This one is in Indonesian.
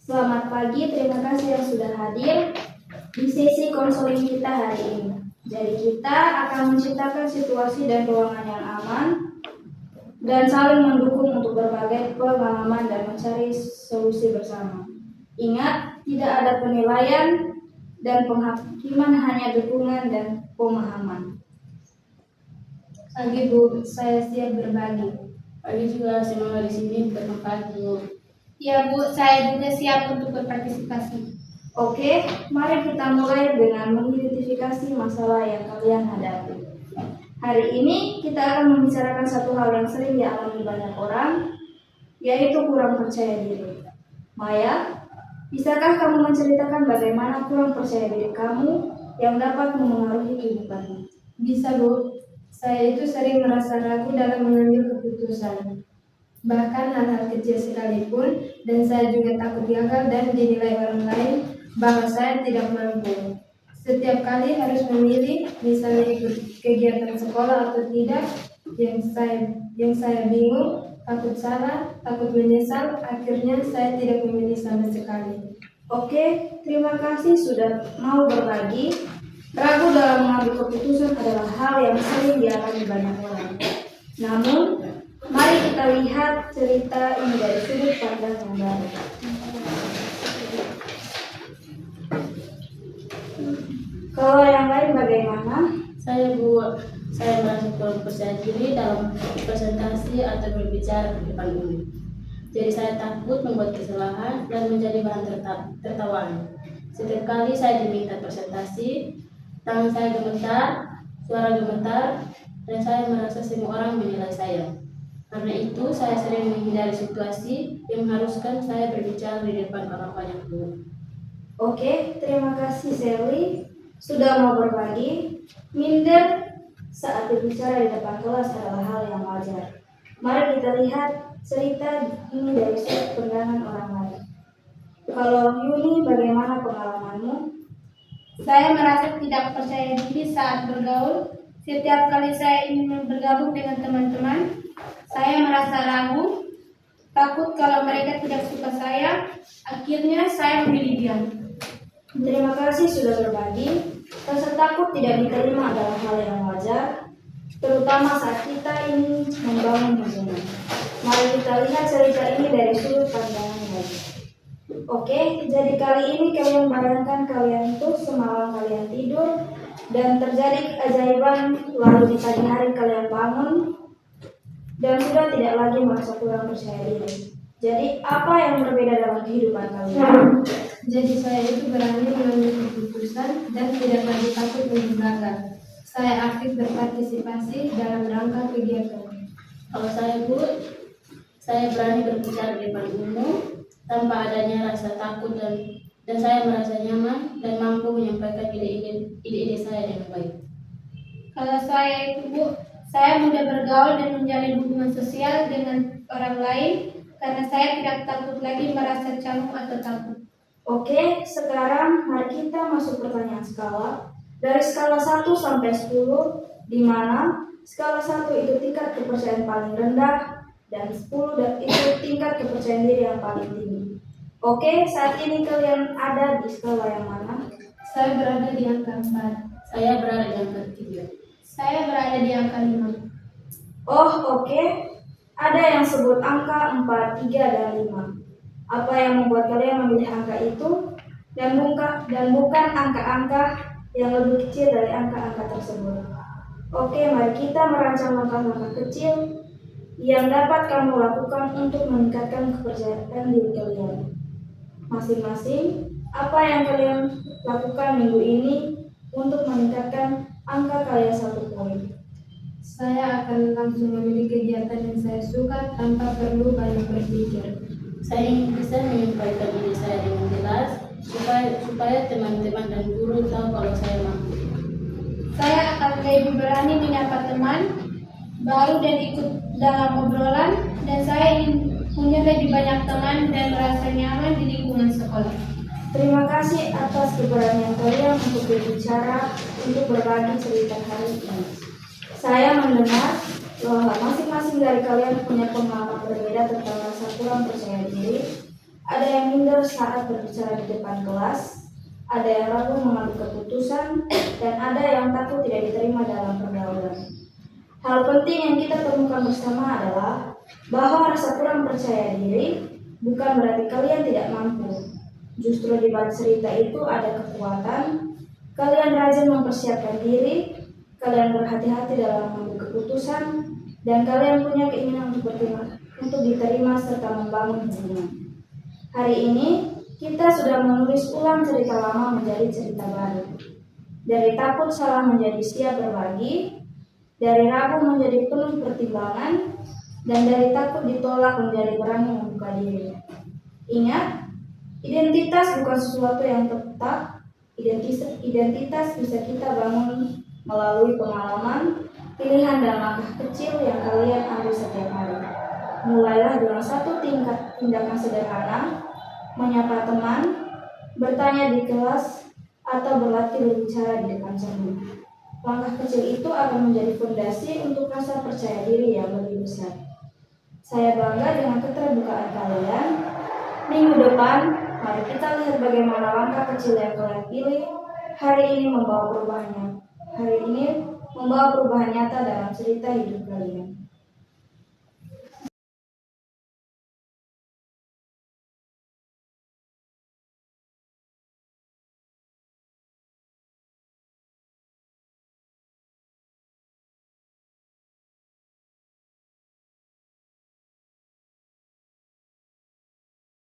Selamat pagi, terima kasih yang sudah hadir di sesi konseling kita hari ini. Jadi kita akan menciptakan situasi dan ruangan yang aman dan saling mendukung untuk berbagai pengalaman dan mencari solusi bersama. Ingat, tidak ada penilaian dan penghakiman, hanya dukungan dan pemahaman. Pagi Bu, saya siap berbagi. Pagi juga semoga di sini bermanfaat Bu. Ya Bu, saya juga siap untuk berpartisipasi. Oke, mari kita mulai dengan mengidentifikasi masalah yang kalian hadapi. Hari ini kita akan membicarakan satu hal yang sering dialami banyak orang, yaitu kurang percaya diri. Maya, bisakah kamu menceritakan bagaimana kurang percaya diri kamu yang dapat memengaruhi kehidupanmu? Bisa Bu, saya itu sering merasa ragu dalam mengambil keputusan. Bahkan hal-hal kecil sekalipun, dan saya juga takut gagal dan dinilai orang lain bahwa saya tidak mampu. Setiap kali harus memilih, misalnya ikut kegiatan sekolah atau tidak, yang saya bingung, takut salah, takut menyesal, akhirnya saya tidak memilih sama sekali. Oke, terima kasih sudah mau berbagi. Ragu dalam mengambil keputusan adalah hal yang sering dialami banyak orang. Namun, mari kita lihat cerita ini dari sudut pandang yang baru. Kalau yang lain bagaimana? Saya merasa kurang percaya diri dalam presentasi atau berbicara di depan umum. Jadi saya takut membuat kesalahan dan menjadi bahan tertawaan. Setiap kali saya diminta presentasi, tangan saya gemetar, suara gemetar, dan saya merasa semua orang menilai saya. Karena itu saya sering menghindari situasi yang mengharuskan saya berbicara di depan orang banyak dulu. Oke, terima kasih Sally sudah mau berbagi. Minder saat berbicara di depan kelas adalah hal yang wajar. Mari kita lihat cerita ini dari sudut pandangan orang lain. Kalau Yuni, bagaimana pengalamanmu? Saya merasa tidak percaya diri saat bergaul. Setiap kali saya ingin bergabung dengan teman-teman, saya merasa ragu, takut kalau mereka tidak suka saya. Akhirnya saya memilih diam. Terima kasih sudah berbagi. Rasa takut tidak diterima adalah hal yang wajar, terutama saat kita ingin membangun hubungan. Mari kita lihat cerita ini dari sudut pandang lain. Oke, jadi kali ini kalian bayangkan kalian tuh semalam kalian tidur dan terjadi keajaiban, lalu di pagi hari kalian bangun dan sudah tidak lagi merasa kurang percaya diri. Jadi apa yang berbeda dalam kehidupan kalian? Jadi saya itu berani mengambil keputusan dan tidak lagi takut untuk gagal. Saya aktif berpartisipasi dalam rangka kegiatan. Kalau saya Bu, saya berani berbicara di depan umum tanpa adanya rasa takut dan saya merasa nyaman dan mampu menyampaikan ide-ide saya dengan baik. Kalau saya itu Bu, saya mudah bergaul dan menjalin hubungan sosial dengan orang lain karena saya tidak takut lagi merasa canggung atau takut. Oke, sekarang mari kita masuk pertanyaan skala. Dari skala 1 sampai 10, di mana skala 1 itu tingkat kepercayaan paling rendah dan 10 itu tingkat kepercayaan diri yang paling tinggi. Oke, saat ini kalian ada di skala yang mana? Saya berada di angka 4. Saya berada di angka 3. Saya berada di angka 5. Oh, oke. Ada yang sebut angka 4, 3, dan 5. Apa yang membuat kalian memilih angka itu dan bukan angka-angka yang lebih kecil dari angka-angka tersebut? Oke, mari kita merancang langkah-langkah kecil yang dapat kamu lakukan untuk meningkatkan kepercayaan diri kalian. Masing-masing, apa yang kalian lakukan minggu ini untuk meningkatkan angka kalian 1 poin? Saya akan langsung memilih kegiatan yang saya suka tanpa perlu banyak berpikir. Saya ingin bisa menyampaikan ide saya dengan jelas supaya teman-teman dan guru tahu kalau saya mampu. Saya akan lebih berani menyapa teman baru dan ikut dalam obrolan, dan saya ingin punya lebih banyak teman dan merasa nyaman di lingkungan sekolah. Terima kasih atas keberanian kalian untuk berbicara, untuk berbagi cerita hari ini. Saya mendengar bahwa masing-masing dari kalian punya pengalaman berbeda tentang rasa kurang percaya diri. Ada yang minder saat berbicara di depan kelas, ada yang ragu mengambil keputusan, dan ada yang takut tidak diterima dalam pergaulan. Hal penting yang kita temukan bersama adalah bahwa rasa kurang percaya diri bukan berarti kalian tidak mampu. Justru di balik cerita itu ada kekuatan. Kalian rajin mempersiapkan diri, kalian berhati-hati dalam mengambil keputusan, dan kalian punya keinginan untuk diterima serta membangun hubungan. Hari ini kita sudah menulis ulang cerita lama menjadi cerita baru. Dari takut salah menjadi siap berbagi, dari ragu menjadi penuh pertimbangan, dan dari takut ditolak menjadi berani membuka diri. Ingat, identitas bukan sesuatu yang tetap. Identitas bisa kita bangun melalui pengalaman, pilihan dan langkah kecil yang kalian ambil setiap hari. Mulailah dengan satu tindakan sederhana, menyapa teman, bertanya di kelas, atau berlatih berbicara di depan cermin. Langkah kecil itu akan menjadi fondasi untuk rasa percaya diri yang lebih besar. Saya bangga dengan keterbukaan kalian. Minggu depan, mari kita lihat bagaimana langkah kecil yang kalian pilih hari ini membawa perubahan nyata dalam cerita hidup kalian.